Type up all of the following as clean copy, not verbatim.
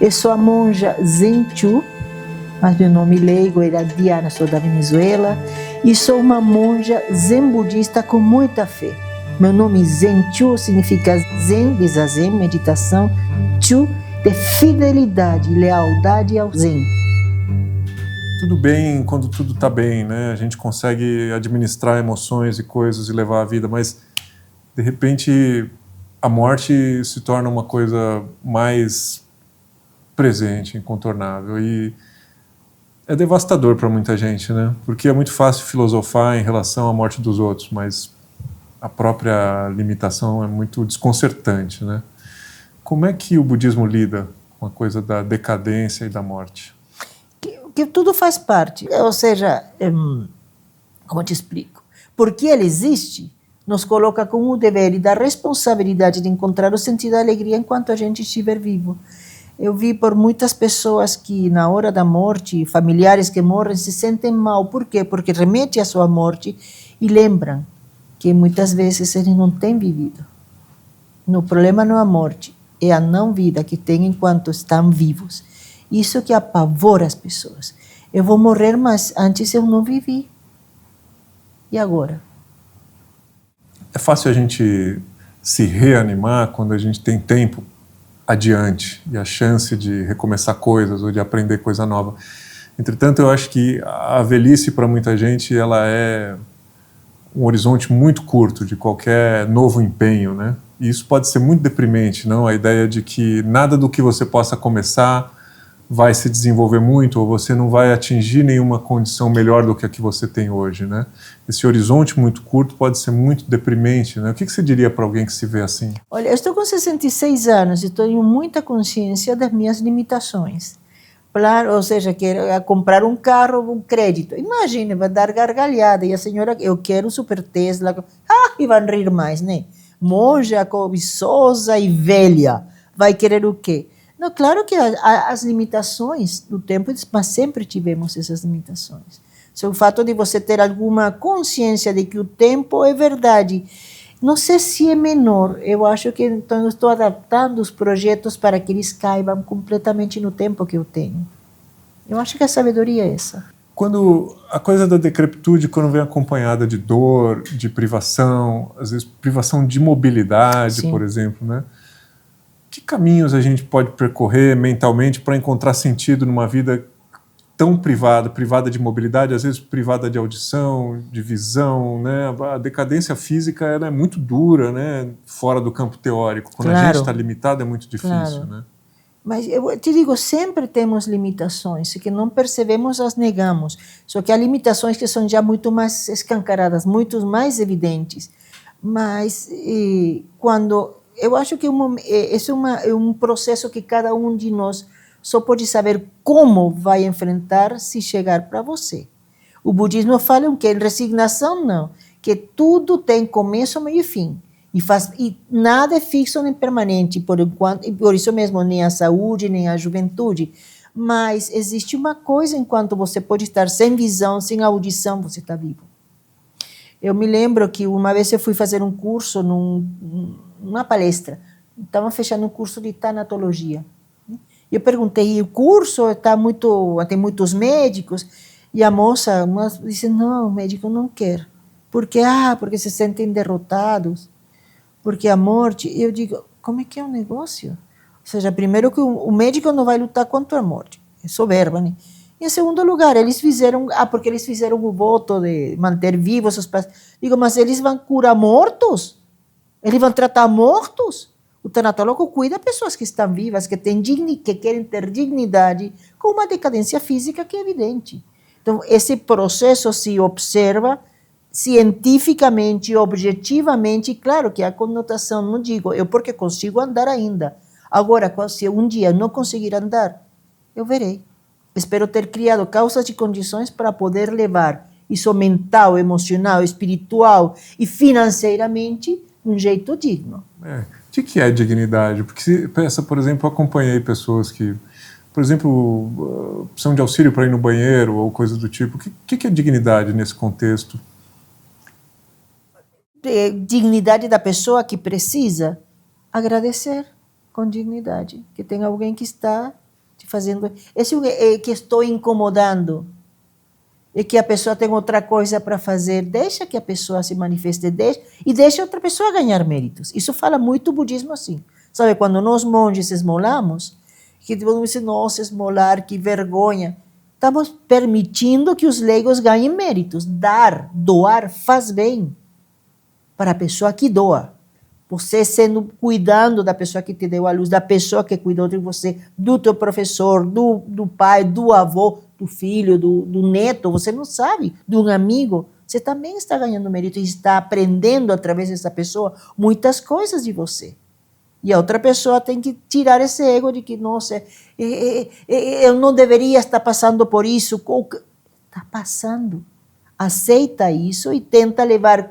Eu sou a monja Zen Chu, mas meu nome leigo era Diana, sou da Venezuela, e sou uma monja zen budista com muita fé. Meu nome Zen Chu significa Zen, de Zazen, meditação, Chu, de fidelidade, lealdade ao Zen. Tudo bem quando tudo está bem, né? A gente consegue administrar emoções e coisas e levar a vida, mas de repente a morte se torna uma coisa mais presente, incontornável, e é devastador para muita gente, né? Porque é muito fácil filosofar em relação à morte dos outros, mas a própria limitação é muito desconcertante, né? Como é que o budismo lida com a coisa da decadência e da morte? Que tudo faz parte, ou seja, como te explico? Porque ele existe, nos coloca com o dever e da responsabilidade de encontrar o sentido da alegria enquanto a gente estiver vivo. Eu vi por muitas pessoas que na hora da morte, familiares que morrem, se sentem mal. Por quê? Porque remete à sua morte e lembram que muitas vezes eles não têm vivido. O problema não é a morte, é a não vida que têm enquanto estão vivos. Isso que apavora as pessoas. Eu vou morrer, mas antes eu não vivi. E agora? É fácil a gente se reanimar quando a gente tem tempo adiante e a chance de recomeçar coisas ou de aprender coisa nova. Entretanto, eu acho que a velhice para muita gente ela é um horizonte muito curto de qualquer novo empenho, né? E isso pode ser muito deprimente, não? A ideia de que nada do que você possa começar vai se desenvolver muito ou você não vai atingir nenhuma condição melhor do que a que você tem hoje, né? Esse horizonte muito curto pode ser muito deprimente, né? O que você diria para alguém que se vê assim? Olha, eu estou com 66 anos e tenho muita consciência das minhas limitações. Claro, ou seja, quero comprar um carro, um crédito. Imagine, vai dar gargalhada e a senhora, eu quero um super Tesla. E vão rir mais, né? Monja, cobiçosa e velha, vai querer o quê? Não, claro que as limitações do tempo, mas sempre tivemos essas limitações. O fato de você ter alguma consciência de que o tempo é verdade. Não sei se é menor, eu acho que então, eu estou adaptando os projetos para que eles caibam completamente no tempo que eu tenho. Eu acho que a sabedoria é essa. Quando a coisa da decrepitude, quando vem acompanhada de dor, de privação, às vezes privação de mobilidade, Sim. Por exemplo, né? Que caminhos a gente pode percorrer mentalmente para encontrar sentido numa vida tão privada de mobilidade, às vezes privada de audição, de visão, né? A decadência física ela é muito dura, né? Fora do campo teórico. Quando a gente está limitado é muito difícil, né? Mas eu te digo, sempre temos limitações, que não percebemos, as negamos. Só que há limitações que são já muito mais escancaradas, muito mais evidentes. Mas quando... Eu acho que esse é um processo que cada um de nós só pode saber como vai enfrentar se chegar para você. O budismo fala que resignação não, que tudo tem começo, meio e fim. E nada é fixo nem permanente, por enquanto, e por isso mesmo nem a saúde, nem a juventude. Mas existe uma coisa, enquanto você pode estar sem visão, sem audição, você está vivo. Eu me lembro que uma vez eu fui fazer um curso numa palestra, estavam fechando um curso de tanatologia. Eu perguntei, o curso tem muitos médicos? E a moça disse, não, o médico não quer. Por quê? Porque se sentem derrotados, porque a morte... Eu digo, como é que é o negócio? Ou seja, primeiro que o médico não vai lutar contra a morte, é soberba, né? E em segundo lugar, eles fizeram, porque eles fizeram o voto de manter vivos os pacientes. Digo, mas eles vão curar mortos? Eles vão tratar mortos? O tanatólogo cuida de pessoas que estão vivas, que querem ter dignidade, com uma decadência física que é evidente. Então, esse processo se observa cientificamente, objetivamente, e claro que a conotação, não digo, eu porque consigo andar ainda. Agora, se um dia não conseguir andar, eu verei. Espero ter criado causas e condições para poder levar isso mental, emocional, espiritual e financeiramente de um jeito digno. O que é dignidade? Porque, por exemplo, eu acompanhei pessoas que, por exemplo, precisam de auxílio para ir no banheiro ou coisa do tipo. O que é dignidade nesse contexto? Dignidade da pessoa que precisa agradecer com dignidade, que tem alguém que está fazendo. Isso é que estou incomodando. E que a pessoa tem outra coisa para fazer. Deixa que a pessoa se manifeste e deixa outra pessoa ganhar méritos. Isso fala muito o budismo assim. Sabe, quando nós monges esmolamos, que todo mundo diz, nossa, esmolar, que vergonha. Estamos permitindo que os leigos ganhem méritos. Doar faz bem para a pessoa que doa. Você cuidando da pessoa que te deu a luz, da pessoa que cuidou de você, do teu professor, do pai, do avô, do filho, do neto, você não sabe, de um amigo, você também está ganhando mérito e está aprendendo através dessa pessoa muitas coisas de você. E a outra pessoa tem que tirar esse ego de que, nossa, eu não deveria estar passando por isso. Está passando. Aceita isso e tenta levar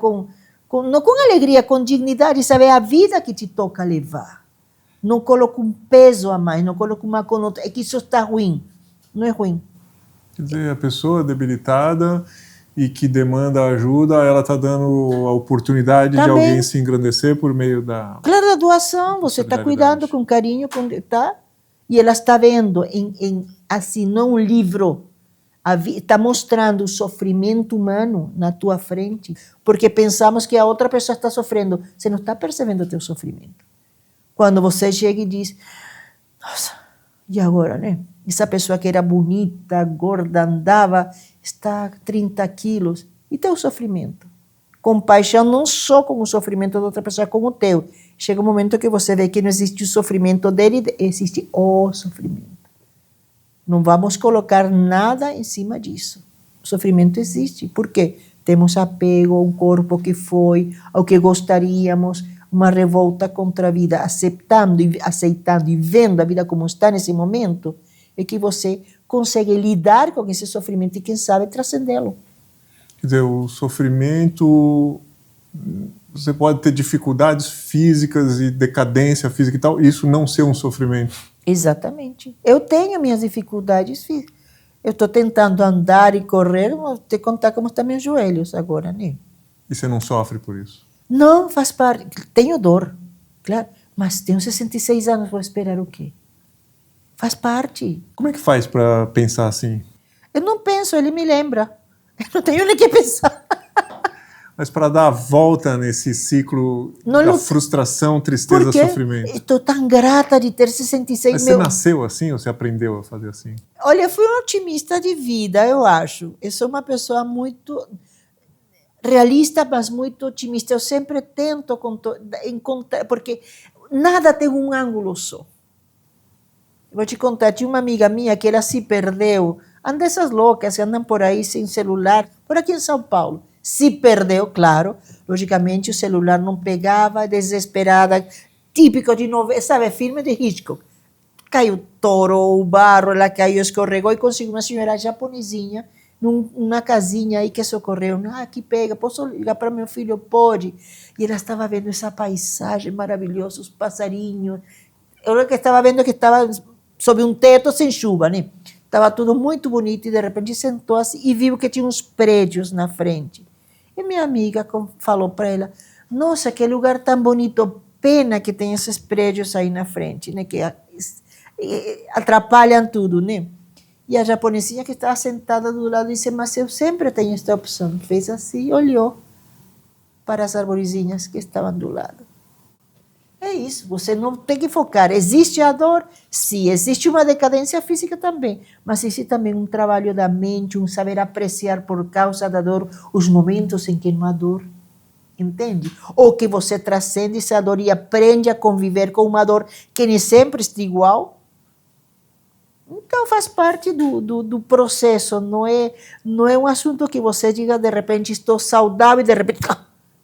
não com alegria, com dignidade, sabe? É a vida que te toca levar. Não coloca um peso a mais, não coloca uma conotação. É que isso está ruim. Não é ruim. Quer dizer, a pessoa debilitada e que demanda ajuda, ela está dando a oportunidade de alguém se engrandecer por meio da... Claro, da doação, você está cuidando com carinho, tá? E ela está vendo, assim, não um livro, está mostrando o sofrimento humano na tua frente, porque pensamos que a outra pessoa está sofrendo. Você não está percebendo o teu sofrimento. Quando você chega e diz, nossa, e agora, né? Essa pessoa que era bonita, gorda, andava, está a 30 quilos. E teu sofrimento? Compaixão não só com o sofrimento da outra pessoa, com o teu. Chega um momento que você vê que não existe o sofrimento dele, existe o sofrimento. Não vamos colocar nada em cima disso. O sofrimento existe. Por quê? Temos apego a um corpo que foi, ao que gostaríamos, uma revolta contra a vida, aceitando e vendo a vida como está nesse momento, é que você consegue lidar com esse sofrimento e, quem sabe, transcendê-lo. Quer dizer, o sofrimento, você pode ter dificuldades físicas e decadência física e tal, e isso não ser um sofrimento. Exatamente. Eu tenho minhas dificuldades físicas. Eu estou tentando andar e correr, vou te contar como estão meus joelhos agora, né? E você não sofre por isso? Não, faz parte. Tenho dor, claro, mas tenho 66 anos, vou esperar o quê? Faz parte. Como é que faz para pensar assim? Eu não penso, ele me lembra. Eu não tenho nem que pensar. Mas para dar a volta nesse ciclo da frustração, tristeza, sofrimento. Estou tão grata de ter 66 Mas você nasceu assim ou você aprendeu a fazer assim? Olha, eu fui um otimista de vida, eu acho. Eu sou uma pessoa muito realista, mas muito otimista. Eu sempre tento encontrar, porque nada tem um ângulo só. Vou te contar, tinha uma amiga minha que ela se perdeu. Anda essas loucas que andam por aí sem celular, por aqui em São Paulo. Se perdeu, claro. Logicamente, o celular não pegava, desesperada, típico de novela, sabe, filme de Hitchcock. Caiu touro, o barro, ela caiu, escorregou e conseguiu uma senhora japonesinha numa casinha aí que socorreu. Aqui pega, posso ligar para meu filho? Pode. E ela estava vendo essa paisagem maravilhosa, os passarinhos. Eu que estava vendo que estava sob um teto sem chuva, né? Estava tudo muito bonito e de repente sentou assim e viu que tinha uns prédios na frente. E minha amiga falou para ela, nossa, que lugar tão bonito, pena que tem esses prédios aí na frente, né? Que atrapalham tudo, né? E a japonesinha que estava sentada do lado disse, mas eu sempre tenho esta opção. Fez assim e olhou para as arvorezinhas que estavam do lado. É isso, você não tem que focar. Existe a dor? Sim, existe uma decadência física também, mas existe também um trabalho da mente, um saber apreciar por causa da dor os momentos em que não há dor. Entende? Ou que você transcende essa dor e aprende a conviver com uma dor que nem sempre está igual. Então faz parte do processo, não é um assunto que você diga de repente estou saudável e de repente...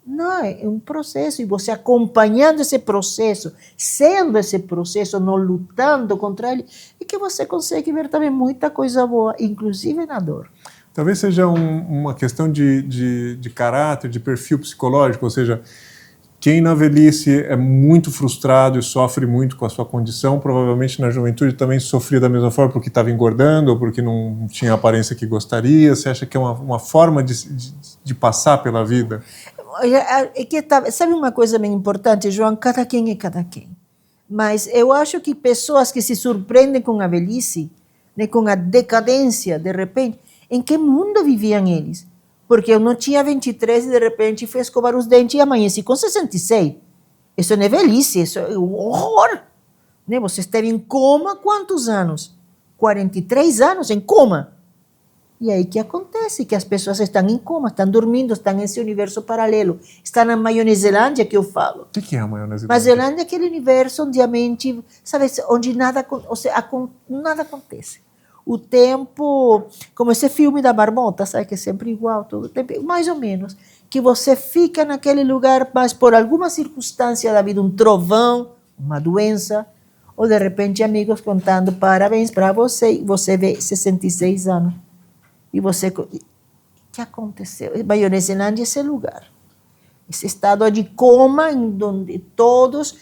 Não, é um processo, e você acompanhando esse processo, sendo esse processo, não lutando contra ele, é que você consegue ver também muita coisa boa, inclusive na dor. Talvez seja uma questão de caráter, de perfil psicológico, ou seja, quem na velhice é muito frustrado e sofre muito com a sua condição, provavelmente na juventude também sofria da mesma forma porque estava engordando ou porque não tinha a aparência que gostaria. Você acha que é uma forma de passar pela vida? Sabe uma coisa bem importante, João? Cada quem é cada quem. Mas eu acho que pessoas que se surpreendem com a velhice, né, com a decadência, de repente, em que mundo viviam eles? Porque eu não tinha 23 e de repente fui escovar os dentes e amanheci com 66. Isso não é velhice, isso é um horror. Né? Você esteve em coma quantos anos? 43 anos em coma. E aí que acontece? Que as pessoas estão em coma, estão dormindo, estão nesse universo paralelo. Estão na Maioneselândia, que eu falo. O que é a Maioneselândia? Maioneselândia é aquele universo onde a mente, sabe, onde nada, ou seja, nada acontece. O tempo, como esse filme da marmota, sabe, que é sempre igual, todo tempo, mais ou menos, que você fica naquele lugar, mas por alguma circunstância da vida, um trovão, uma doença, ou de repente amigos contando parabéns para você, e você vê 66 anos. E você, o que aconteceu? Maioneselândia é esse lugar, esse estado de coma, em onde todos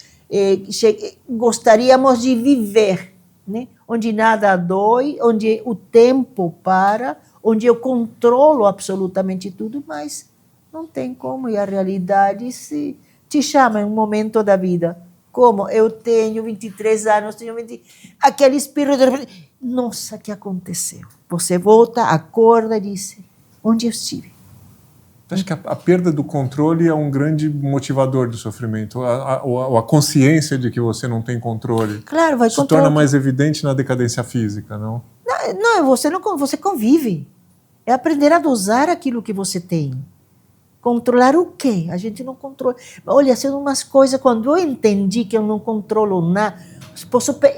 gostaríamos de viver, né? Onde nada dói, onde o tempo para, onde eu controlo absolutamente tudo, mas não tem como, e a realidade se te chama em um momento da vida. Como eu tenho 23 anos, tenho 20, aquele espírito de repente, nossa, o que aconteceu? Você volta, acorda e diz, onde eu estive? Acho que a perda do controle é um grande motivador do sofrimento. A consciência de que você não tem controle. Claro, vai se torna mais evidente na decadência física, não? Não, você convive. É aprender a dosar aquilo que você tem. Controlar o quê? A gente não controla. Olha, são umas coisas, quando eu entendi que eu não controlo nada,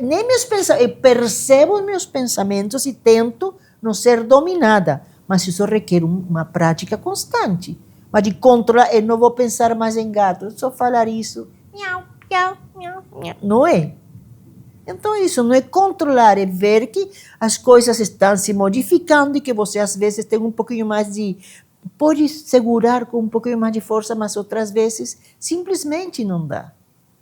nem meus pensamentos, eu percebo os meus pensamentos e tento não ser dominada. Mas isso requer uma prática constante. Mas de controlar, eu não vou pensar mais em gato, só falar isso. Miau, miau, miau, miau. Não é? Então isso não é controlar, é ver que as coisas estão se modificando e que você às vezes tem um pouquinho mais de... Pode segurar com um pouquinho mais de força, mas outras vezes simplesmente não dá.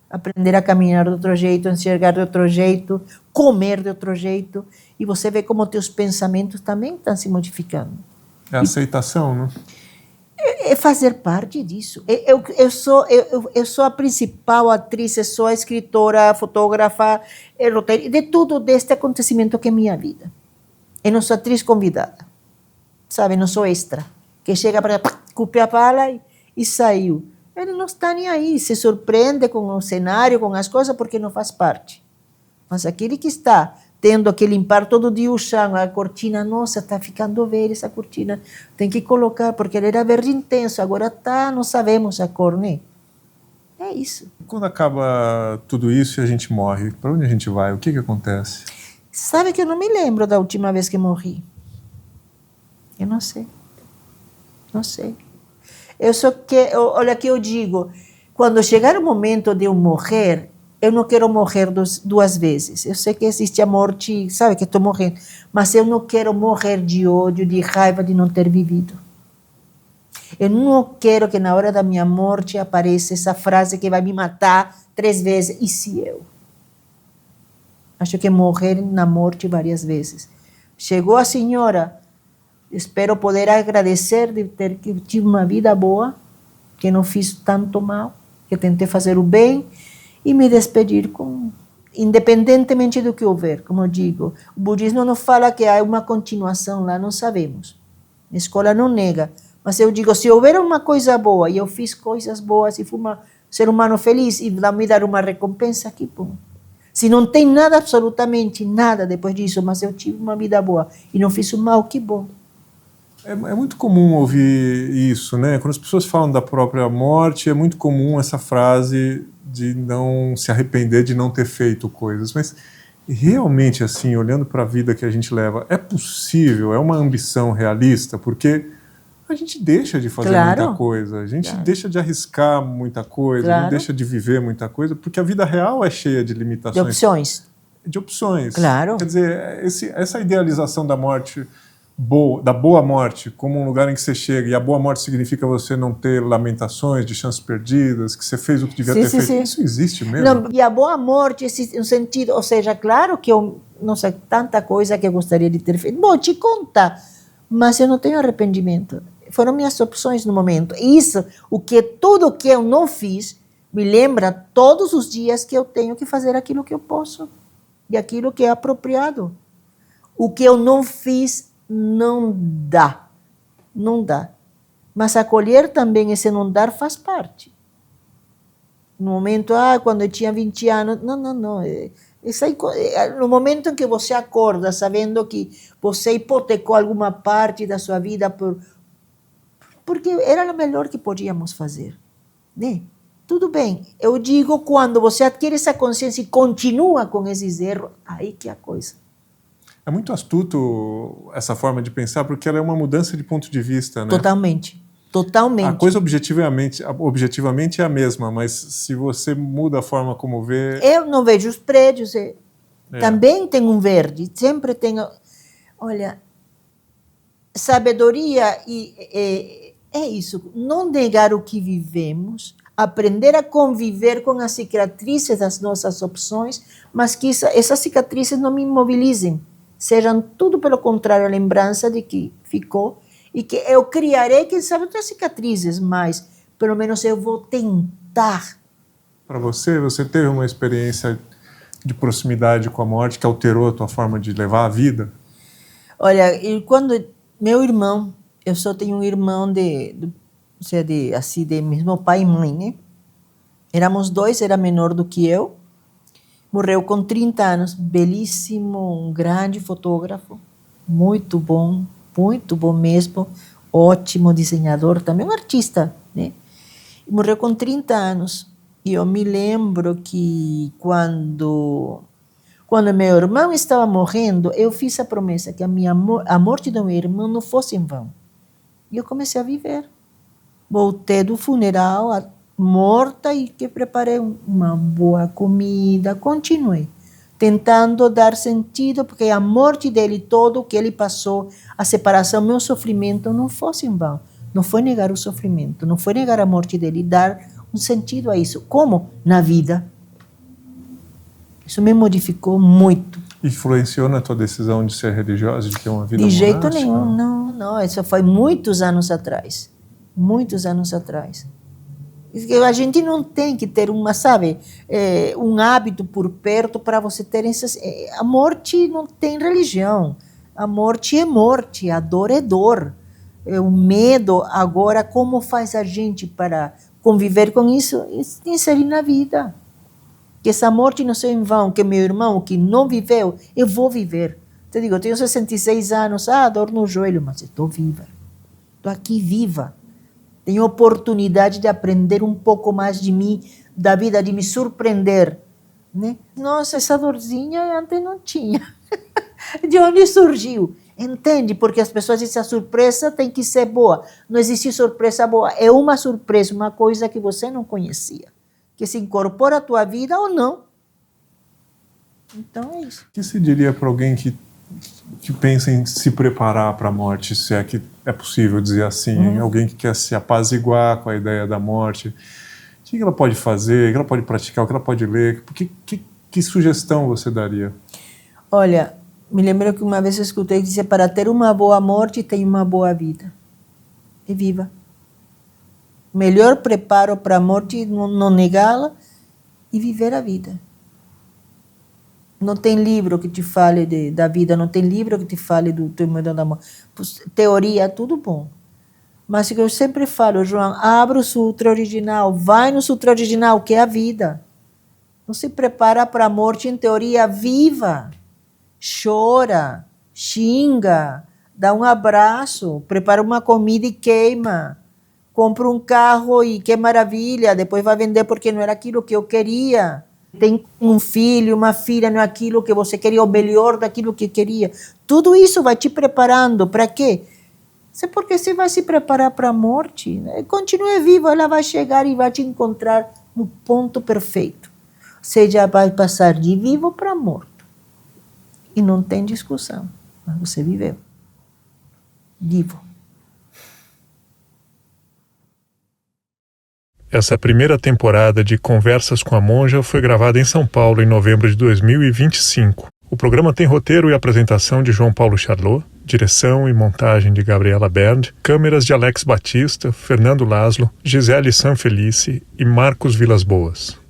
Aprender a caminhar de outro jeito, enxergar de outro jeito, comer de outro jeito. E você vê como teus pensamentos também estão se modificando. É a aceitação, né? É fazer parte disso. Eu sou a principal atriz, eu sou a escritora, fotógrafa, roteirista, de tudo deste acontecimento que é minha vida. Eu não sou atriz convidada, sabe? Não sou extra, que chega para cuspir a bala e saiu. Ele não está nem aí, se surpreende com o cenário, com as coisas, porque não faz parte. Mas aquele que está tendo que limpar todo dia o chão, a cortina, nossa, está ficando velha essa cortina, tem que colocar, porque ele era verde intenso, agora está, não sabemos a cor, né? É isso. Quando acaba tudo isso e a gente morre, para onde a gente vai? O que acontece? Sabe que eu não me lembro da última vez que morri. Eu não sei. Não sei. Eu só que, olha que eu digo, quando chegar o momento de eu morrer, eu não quero morrer duas vezes. Eu sei que existe a morte, sabe que estou morrendo, mas eu não quero morrer de ódio, de raiva de não ter vivido. Eu não quero que na hora da minha morte apareça essa frase que vai me matar 3 vezes. E se eu? Acho que morrer na morte várias vezes. Chegou a senhora, espero poder agradecer de ter que tive uma vida boa, que não fiz tanto mal, que tentei fazer o bem, e me despedir com, independentemente do que houver, como eu digo. O budismo não fala que há uma continuação lá, não sabemos. A escola não nega. Mas eu digo, se houver uma coisa boa, e eu fiz coisas boas, e fui um ser humano feliz, e me dar uma recompensa, que bom. Se não tem nada, absolutamente nada depois disso, mas eu tive uma vida boa, e não fiz o mal, que bom. É muito comum ouvir isso, né? Quando as pessoas falam da própria morte, é muito comum essa frase de não se arrepender de não ter feito coisas. Mas realmente, assim, olhando para a vida que a gente leva, é possível? É uma ambição realista? Porque a gente deixa de fazer muita coisa, a gente deixa de arriscar muita coisa, não deixa de viver muita coisa, porque a vida real é cheia de limitações. De opções. De opções. Claro. Quer dizer, essa idealização da morte... da boa morte, como um lugar em que você chega, e a boa morte significa você não ter lamentações de chances perdidas, que você fez o que devia ter feito. Sim. Isso existe mesmo? Não, e a boa morte existe um sentido, ou seja, claro que eu não sei tanta coisa que eu gostaria de ter feito. Bom, te conta, mas eu não tenho arrependimento. Foram minhas opções no momento. Isso, tudo que eu não fiz, Me lembra todos os dias que eu tenho que fazer aquilo que eu posso e aquilo que é apropriado. O que eu não fiz não dá. Não dá. Mas acolher também esse não dar faz parte. No momento, quando eu tinha 20 anos, não. No momento em que você acorda sabendo que você hipotecou alguma parte da sua vida porque era o melhor que podíamos fazer, né? Tudo bem, eu digo quando você adquire essa consciência e continua com esses erros, aí que é a coisa. É muito astuto essa forma de pensar, porque ela é uma mudança de ponto de vista, né? Totalmente. A coisa objetivamente é a mesma, mas se você muda a forma como vê... Eu não vejo os prédios, também tem um verde, sempre tem... Olha, sabedoria é isso, não negar o que vivemos, aprender a conviver com as cicatrizes das nossas opções, mas que essas cicatrizes não me imobilizem, sejam tudo pelo contrário, a lembrança de que ficou, e que eu criarei, quem sabe, outras cicatrizes, mas pelo menos eu vou tentar. Para você teve uma experiência de proximidade com a morte que alterou a tua forma de levar a vida? Olha, meu irmão, eu só tenho um irmão de mesmo pai e mãe, né? Éramos dois, era menor do que eu. Morreu com 30 anos, belíssimo, um grande fotógrafo, muito bom mesmo, ótimo desenhador, também um artista, né? Morreu com 30 anos. E eu me lembro que quando meu irmão estava morrendo, eu fiz a promessa que a morte do meu irmão não fosse em vão. E eu comecei a viver. Voltei do funeral morta e que preparei uma boa comida. Continuei tentando dar sentido, porque a morte dele, todo o que ele passou, a separação, meu sofrimento não fosse em vão. Não foi negar o sofrimento, não foi negar a morte dele, dar um sentido a isso. Como? Na vida. Isso me modificou muito. Influenciou na tua decisão de ser religiosa, de ter uma vida monástica? De jeito nenhum, não. Isso foi muitos anos atrás. Muitos anos atrás. A gente não tem que ter um hábito por perto para você ter essas... A morte não tem religião. A morte é morte, a dor é dor. O medo, agora, como faz a gente para conviver com isso? Inserir na vida. Que essa morte não seja em vão, que meu irmão, que não viveu, eu vou viver. Te digo, eu tenho 66 anos, dor no joelho, mas eu estou viva. Estou aqui viva. Tenho oportunidade de aprender um pouco mais de mim, da vida, de me surpreender. Né? Nossa, essa dorzinha antes não tinha. De onde surgiu? Entende? Porque as pessoas dizem que a surpresa tem que ser boa. Não existe surpresa boa. É uma surpresa, uma coisa que você não conhecia, que se incorpora à tua vida ou não. Então é isso. O que você diria para alguém que pensa em se preparar para a morte, se é que é possível dizer assim, alguém que quer se apaziguar com a ideia da morte? O que ela pode fazer, o que ela pode praticar, o que ela pode ler? Que sugestão você daria? Olha, me lembro que uma vez eu escutei dizer, para ter uma boa morte, tem uma boa vida. E viva. Melhor preparo para a morte, não negá-la e viver a vida. Não tem livro que te fale da vida, não tem livro que te fale do teu medo da morte. Teoria, tudo bom. Mas o que eu sempre falo, João, abra o sutra original, vai no sutra original, que é a vida. Não se prepara para a morte em teoria, viva. Chora, xinga, dá um abraço, prepara uma comida e queima. Compra um carro e que maravilha, depois vai vender porque não era aquilo que eu queria. Tem um filho, uma filha, não é aquilo que você queria, o melhor daquilo que queria. Tudo isso vai te preparando. Para quê? Porque você vai se preparar para a morte. Né? Continue vivo, ela vai chegar e vai te encontrar no ponto perfeito. Você já vai passar de vivo para morto. E não tem discussão. Mas você viveu. Vivo. Essa primeira temporada de Conversas com a Monja foi gravada em São Paulo em novembro de 2025. O programa tem roteiro e apresentação de João Paulo Charlot, direção e montagem de Gabriela Bernd, câmeras de Alex Batista, Fernando Laszlo, Gisele Sanfelice e Marcos Vilas Boas.